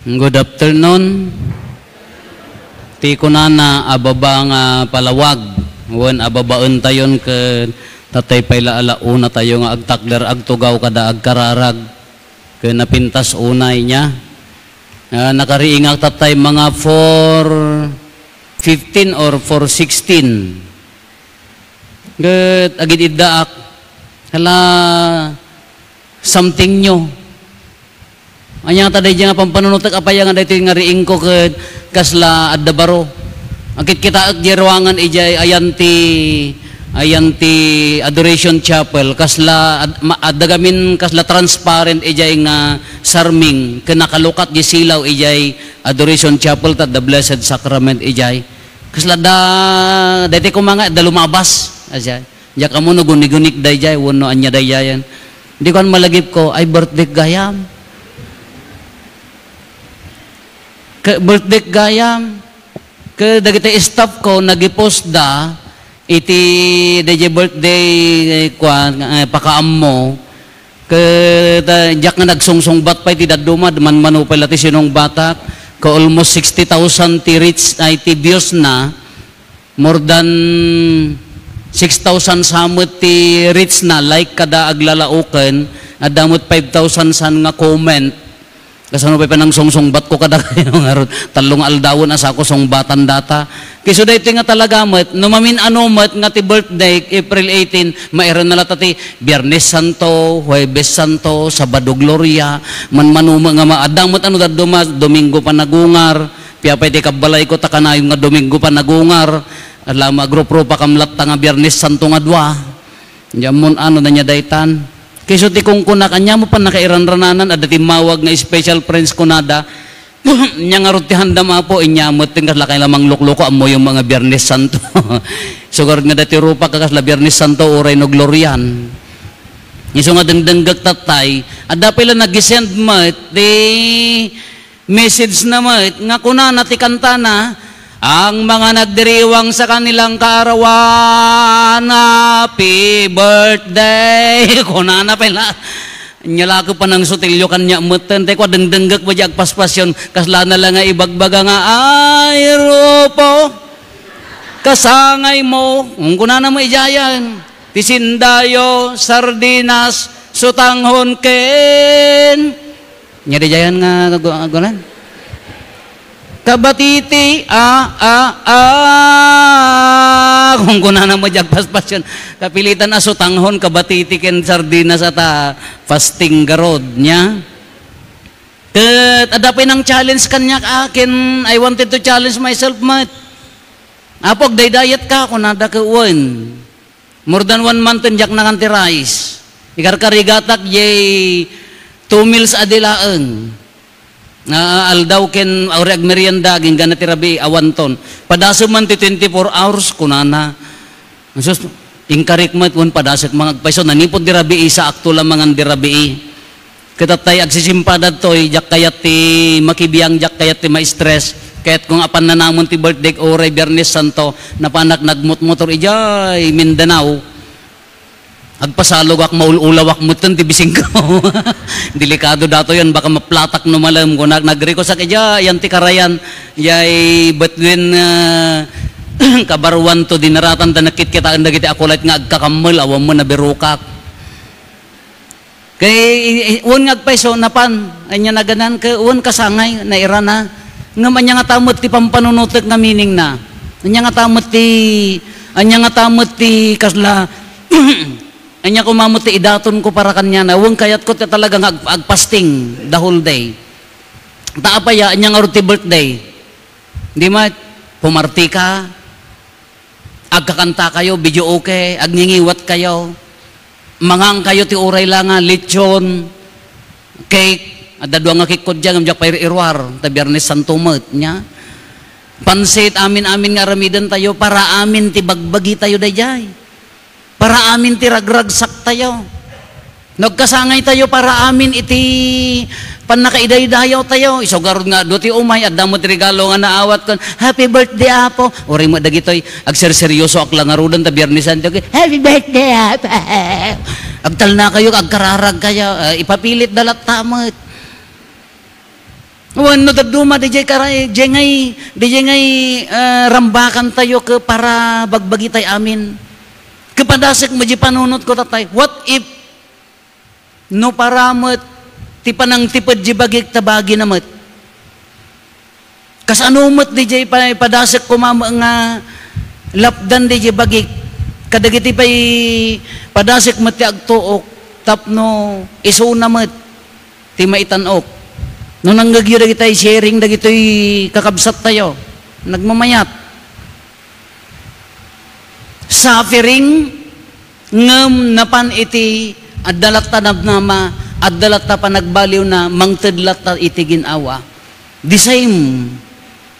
Good afternoon. Ti ko na ababa nga palawag. Wen ababaon tayon ke tatay payla alauna tayo nga agtakder agtugaw kada agkararag ke napintas unay niya. Nakariingak tatay mga 4:15 or 4:16. Ket agid iddaak hala something new. Anya taday nga pampanunutak apaya nga daytoy nga riing ko ket kasla adda baro. Akit kita ag ruangan ijay ayanti Adoration Chapel kasla adda gamin kasla transparent ijay nga sarming ken nakalukat di silaw ijay Adoration Chapel ta the Blessed Sacrament ijay. Kasla daytoy ko mga da lumabas asya. Ya kamo no guni-gunik dayjay wenno anya dayjayan. Di kan malagip ko ay birthday gayam. Ke birthday gayam ke dagiti staff ko nagipost da iti DJ birthday kwan pakaammo ke jak nga nagsungsong bat pa iti daduma man manupay lati sinong batak ke almost 60,000 ti reach ti views na more than 6,000 samot ti reach na like kada aglalauken adamot 5,000 san nga comment. Kasano pa nang sungsongbat ko kada kayo nga talong aldawon asa ko songbatan data. Kiso dayto nga talaga met no mamin ano met nga ti birthday April 18 mairon na latati Biyernes Santo, Huwebes Santo, Sabado Gloria, manmanuma nga maadang met ano daduma Domingo panagungar, piya pa iti kabalay ko takanayon nga Domingo panagungar. Alama grupo pa kamlat nga Biyernes Santo nga dua. Jamon ano na nya daytan. Kiso ti kung kuna kanya mo pa nakairanrananan at timawag nga special friends kunada nya nga ruti handa po inyamot ting kasla kay lamang lukloko amo yung mga Biyernes Santo. Sugar nga dati rupa kakasla Biyernes Santo oray no glorian. Iso nga dengdenggak tatay adda pila nagisend mat di message na mat nga kuna nati kantana ang mga nagdiriwang sa kanilang kaarawan, happy birthday. Kunana pala. Nyala ko pa ng sutilyo kanya mutan. Tay ko dengdenggak ba diag paspasyon. Kasla na lang nga ibagbaga nga ay rupo. Kasangay mo. Kung kunana mo ijayan. Tisindayo, sardinas, sutanghon ken. Nyari jayan nga gunan. Kabatiti, kung kunana mo diag paspasyon, kapilitan aso tanghon, kabatiti ken sardinas ata fasting garod niya. Ket adapay ng challenge kanya akin, I wanted to challenge myself mat. Apog day diet ka kunada ka uwan. More than 1 month jak na kanti rice. Ikarkarigatak yay 2 meals adilaan. Aldaw ken aurag merienda ging gana tirabi awanton padaso man ti 24 hours kunana sus ingkarik mat won padasek mga agpaiso nanipod dirabi sa akto lang mga dirabi ketatay agsisimpada toy jak kayat ti makibiyang jak kayat ti ma-stress kahit kung apan na namon ti birthday oray Biyernes Santo napanak nagmut-motor ijay Mindanao agpasalog ak maululawak mutan ti bising ko. Delikado dato yan baka maplatak no malam ko nagriko sa kaya yan ti karayan yay between kabaruan to dinaratan ta nakit kita anda kiti akulat nga agkakamel awam mo na berukak. Kay un ngagpaiso napan anya naganan ke un kasangay na irana nga manya nga tamot ti pampanunutek nga meaning na. Anya nga tamot ti kasla anya ko mamuti idaton ko para kanya na wong kayat ko talagang agpasting the whole day. Taapaya anya nga ruti birthday. Di ma pumarti ka. Agkakanta kayo, video okay, agningiwat kayo. Mangang kayo ti uray lang nga lechon, cake, adda duang nga cake ko diyan amjak pair irwar ta Biyernes Santo mat nya. Pansit amin nga ramidan tayo para amin ti bagbagi tayo dayjay. Para amin ti ragragsak tayo. Nagkasangay tayo para amin iti panakaiday-dayaw tayo. Isogarod nga do ti umay adda mo ti regalo nga naawat kon. Happy birthday apo. Ori mo dagitoy agserseryoso ak lang arudan ta Biyernes Santo. Happy birthday apo. Agtal na kayo agkararag kayo ipapilit dalat tamot. Wano daduma DJ karay DJ ngay rambakan tayo ke para bagbagi tay amin. Kepadasek mo di panunot ko tatay. What if no paramot ti panang tiped di bagik tabagi namet. Kas anumet DJ padasek ko mama nga lapdan DJ bagik. Kadagiti pay padasek met ti agtuok tapno isuna met ti maitanok. Nung nanggagyo na kita sharing na gito'y kakabsat tayo, nagmamayat. Suffering, ngam napan iti, adalat tanab nama, adalat ta panagbaliw na, mangtedlat ta iti ginawa. The same,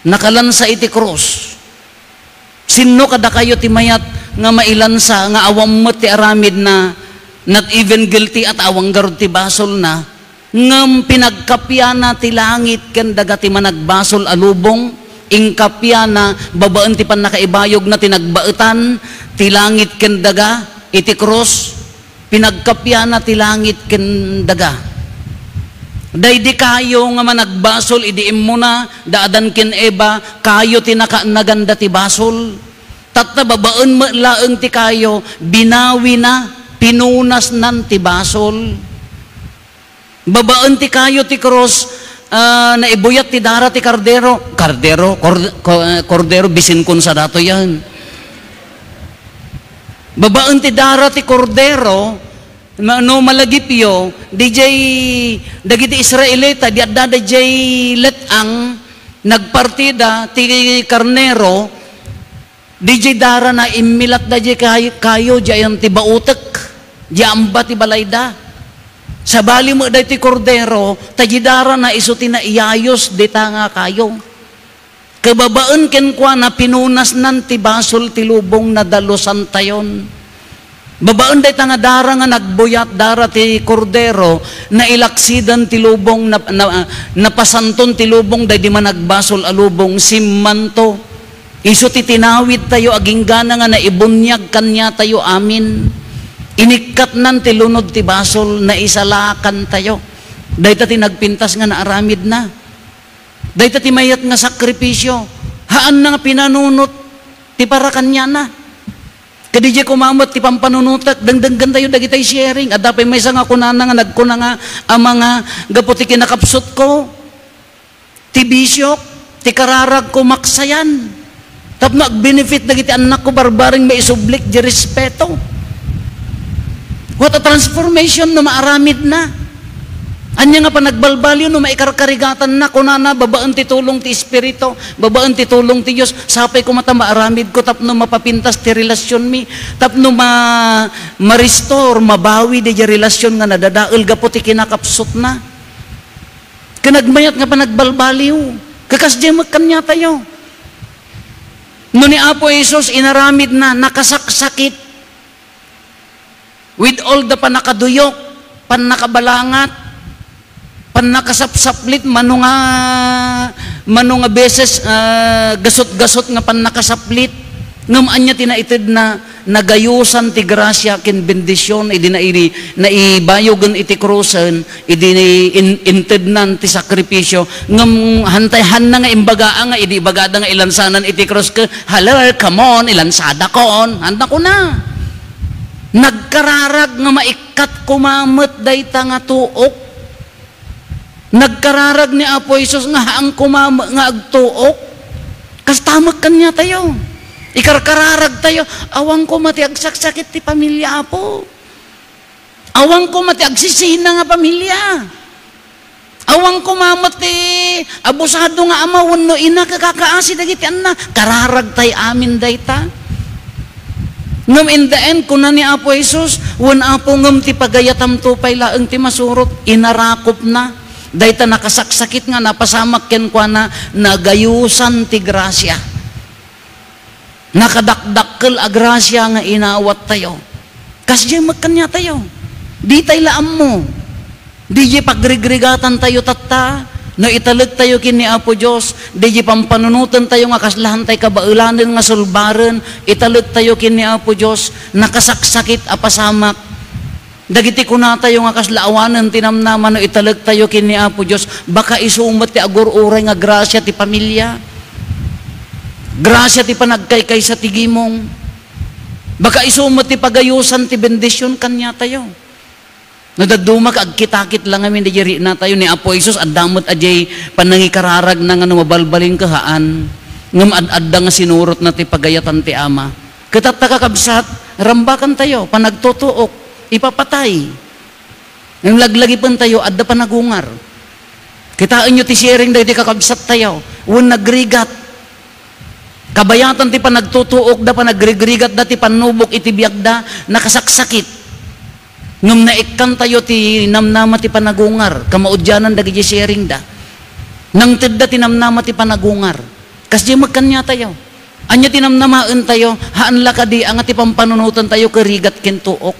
nakalansa iti cross. Sino kada kayo ti mayat, nga mailansa, nga awam mo ti aramid na, not even guilty at awang garod ti basol na, ngam pinagkapyana ti langit ken dagati managbasol alubong ingkapyana babaan ti pan nakaibayog na tinagbaetan ti langit ken daga iti cross pinagkapyana ti langit ken daga daydi kayo nga managbasol idiim mo na daadan ken Eva kayo ti nakaanaganda ti basol tatta babaan mo laeng ti kayo binawi na pinunas nan ti basol. Babaan ti kayo ti cross na ibuyat ti dara ti kordero bisin kun sa dato yan. Babaan ti dara ti kordero no malagipyo DJ dagiti Israelita di adda DJ letang nagpartida ti karnero DJ dara na imilat da DJ kayo diyan ti bautek diamba ti balayda. Sa bali mo dahi ti kordero, tagidara na isuti na iyayos, dita nga kayo. Kababaan ken kwa na pinunas nan ti basol ti lubong na dalusan tayon. Babaan dahi nga dara nga nagbuyat dara ti kordero, na ilaksidan ti lubong, napasanton ti lubong, dahi di man nagbasol alubong, simmanto. Isuti tinawid tayo, aging gana nga naibunyag kanya tayo amin. Inikat nan ti lunod ti basol na isalakan tayo. Dahil ti nagpintas nga naaramid na. Dahil ti mayat nga sakripisyo. Haan na nga pinanunot ti para kanya na. Kadijay kumamot ti pampanunutak. Dangdanggan tayo dagitay sharing. At dapay may nga kunana nga nagkuna nga ang mga gaputi kinakapsot ko. Ti bisyok. Ti kararag ko maksayan. Tapno ag-benefit dagiti anak ko barbaring may isublik di respeto. What a transformation no maaramid na. Anya nga pa nagbalbalyo no maikarkarigatan na kunana babaan ti tulong ti Espiritu, babaan ti tulong ti Dios. Sapay ko mata maaramid ko tapno mapapintas ti relasyon mi, tapno ma-restore, mabawi di relasyon nga nadadael gapo ti kinakapsot na. Kanagmayat nga pa nagbalbalyo. Kakasdyemak kanya tayo. No ni Apo Jesus inaramid na nakasaksakit with all the panakaduyok, panakabalangat, panakasapsaplit, manunga beses gasot-gasot nga panakasaplit, ngam anya tinaited na nagayusan ti grasya ken bendisyon, idi na ibayogan iti krusen, idi inted nan ti sakripisyo, ngam hantayhan na nga imbaga nga, idi ibagada nga ilansanan iti krus ke, hello, come on, ilansada kon, handa ko na. Nagkararag nga maikat kumamot dayta nga tuok. Nagkararag ni Apo Jesus nga haang kumamot nga agtuok. Kastamak kanya tayo. Ikarkararag tayo. Awang ko mati agsaksakit ti pamilya Apo. Awang ko mati agsisina nga pamilya. Awang kumamot ti abusado nga ama wenno ina kakakaasi dagiti anna. Kararag tay amin dayta. Ngam in the end, kuna ni Apo Jesus, wan Apo ngam ti pagayatam tupay laeng ti masurot, inarakop na. Dahita nakasaksakit nga, napasamak ken kwa na, nagayusan ti grasya. Nakadakdakkel a grasya nga inawat tayo. Kasya magkanya tayo. Di tayo laam mo. Di pagrigregatan tayo tatta. No italag tayo kini Apo Diyos, di pampanunutan tayo nga kaslahan tayo kabaulanan nga sulbaran, italag tayo kini Apo Diyos, nakasaksakit apasamak, Dagiti ko na tayo nga kaslaawanan, tinamnaman no italag tayo kini Apo Diyos, baka isumat ti agur-uray nga grasya ti pamilya. Grasya ti panagkaykay sa tigimong. Baka isumat ti pagayusan ti bendisyon kanya tayo. Nadadumak agkitakit lang amin di na tayo ni Apo Isus addamot ajay panangikararag na nga mabalbaling kahaan ngam ad-adda nga sinurot na ti pagayatan ti Ama. Katat kakabsat, rambakan tayo, panagtutuok, ipapatay. Yung laglagi tayo, adda panagungar. Kitaan nyo ti sharing dahi ti kakabsat tayo, un nagrigat. Kabayatan ti panagtutuok da panagrigrigat da ti panubok iti biyag da nakasaksakit. Ngam naikkan tayo ti namnama ti panagungar, kamaudyanan dagi sharing da. Nang tidda ti namnama ti panagungar. Kasi magkanya tayo. Anya ti namnamaan tayo, haan lakadi ang ati pampanunutan tayo karigat kentuok.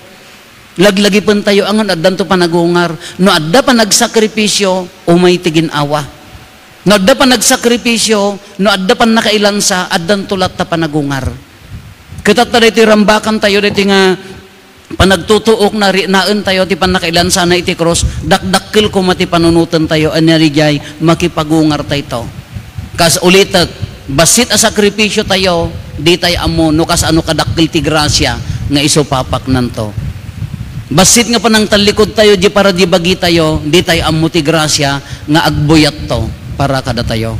Laglagi pun tayo angan addan to panagungar. No adda pa nagsakripisyo, umay ti ginawa. No adda pa nagsakripisyo, no adda pa nakailansa, addan tulat ta panagungar. Katat ta ti rambakan tayo diti nga panagtutuok na naan tayo ti panakailansa na iti cross, dakdakkel ko mati panunutan tayo anirijay makipagungar tayo. Kas ulitak basit a sakripisyo tayo, di tayo amo no kas ano kadakkel ti grasya nga isupapak nanto. Basit nga panang talikod tayo, di para di bagi tayo, di tayo amuti grasya, nga agbuyat to, para kada tayo.